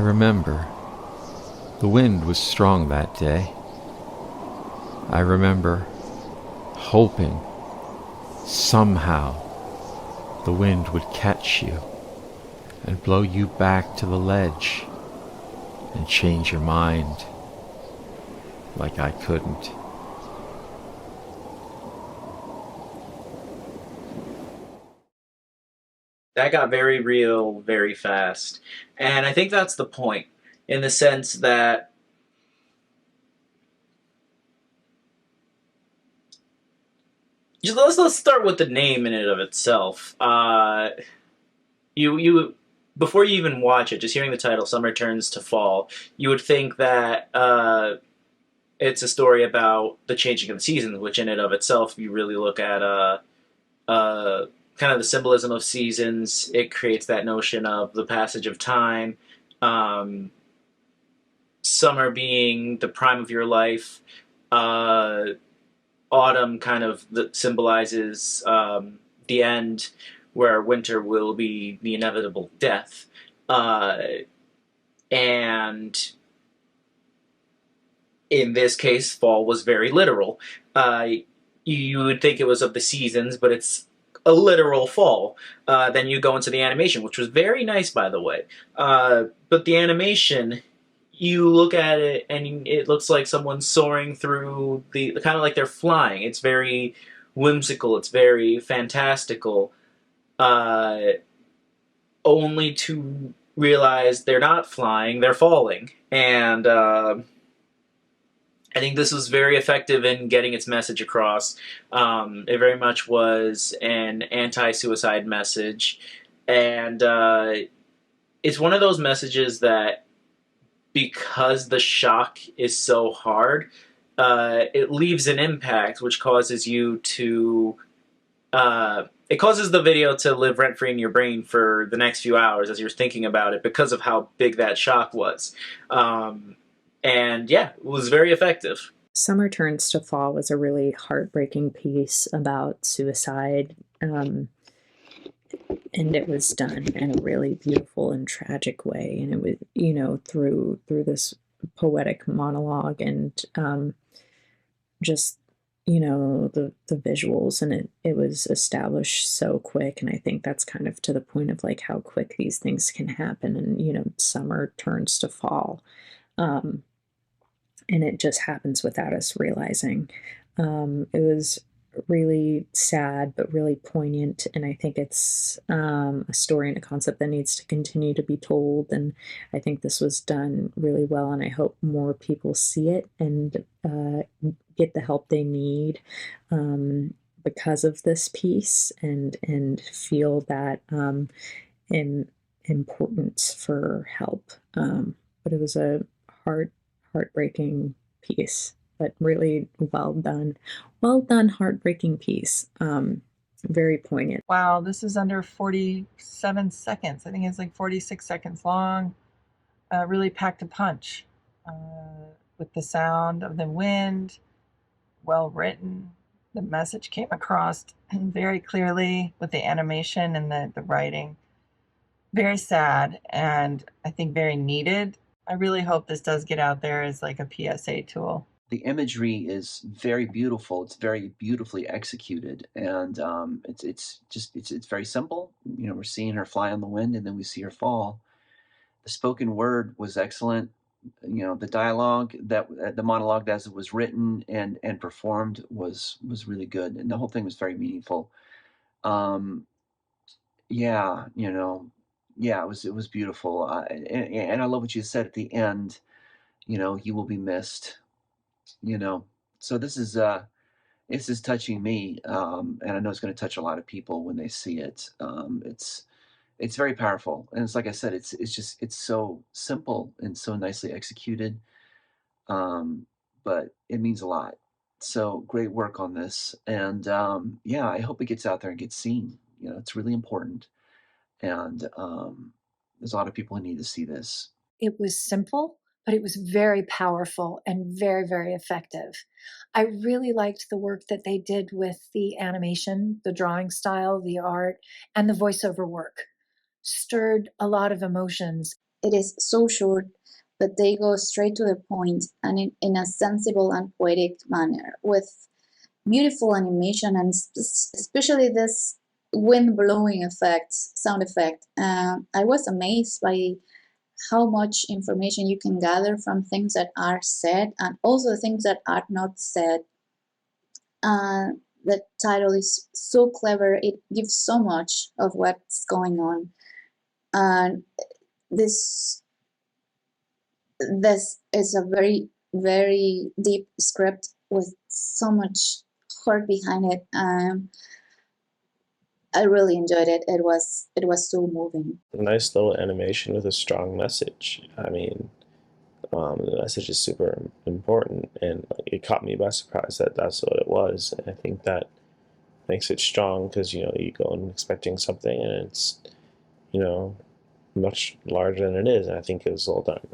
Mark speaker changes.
Speaker 1: remember the wind was strong that day. I remember hoping somehow the wind would catch you and blow you back to the ledge and change your mind like I couldn't.
Speaker 2: That got very real very fast. And I think that's the point, in the sense that let's start with the name in and of itself. You before you even watch it, just hearing the title "Summer Turns to Fall," you would think that it's a story about the changing of the seasons, which in and of itself, you really look at uh, kind of the symbolism of seasons. It creates that notion of the passage of time, um, summer being the prime of your life, uh, autumn kind of symbolizes the end, where winter will be the inevitable death. Uh, and in this case, fall was very literal. You would think it was of the seasons, but it's a literal fall. Then you go into the animation, which was very nice, by the way. But the animation, you look at it and it looks like someone soaring through the kind of like they're flying. It's very whimsical. It's very fantastical. Uh, Only to realize they're not flying; they're falling. And I think this was very effective in getting its message across. It very much was an anti-suicide message, and it's one of those messages that, because the shock is so hard, it leaves an impact, which causes you to. It causes the video to live rent free in your brain for the next few hours as you're thinking about it, because of how big that shock was. And yeah, it was very effective.
Speaker 3: Summer Turns to Fall was a really heartbreaking piece about suicide. And it was done in a really beautiful and tragic way. And it was, through this poetic monologue and just, the visuals, and it was established so quick. And I think that's kind of to the point of like how quick these things can happen. And, summer turns to fall. Um, and it just happens without us realizing. It was really sad, but really poignant, and I think it's a story and a concept that needs to continue to be told. And I think this was done really well, and I hope more people see it and get the help they need because of this piece, and feel that in importance for help. But it was a hard heartbreaking piece, but really well done. Well done, heartbreaking piece. Very poignant.
Speaker 4: Wow, this is under 47 seconds. I think it's like 46 seconds long. Really packed a punch with the sound of the wind. Well written. The message came across very clearly with the animation and the writing. Very sad, and I think very needed. I really hope this does get out there as like a PSA tool.
Speaker 5: The imagery is very beautiful. It's very beautifully executed, and it's very simple. We're seeing her fly on the wind, and then we see her fall. The spoken word was excellent. The dialogue, that the monologue as it was written and performed was really good, and the whole thing was very meaningful. Um, yeah, it was beautiful, and I love what you said at the end. You will be missed. you know so this is touching me, and I know it's going to touch a lot of people when they see it. It's very powerful, and it's like I said, it's so simple and so nicely executed, but it means a lot. So great work on this, and yeah, I hope it gets out there and gets seen. It's really important, and there's a lot of people who need to see this.
Speaker 6: It was simple, but it was very powerful and very, very effective. I really liked the work that they did with the animation, the drawing style, the art, and the voiceover work. Stirred a lot of emotions.
Speaker 7: it is so short, but they go straight to the point and in a sensible and poetic manner with beautiful animation and especially this wind blowing effect, sound effect. I was amazed by how much information you can gather from things that are said and also things that are not said. The title is so clever, it gives so much of what's going on. And this is a very, very deep script with so much heart behind it. I really enjoyed it. It was so moving.
Speaker 8: Nice little animation with a strong message. I mean, the message is super important, and it caught me by surprise that that's what it was. And I think that makes it strong because you go in expecting something, and it's much larger than it is. And I think it was well done.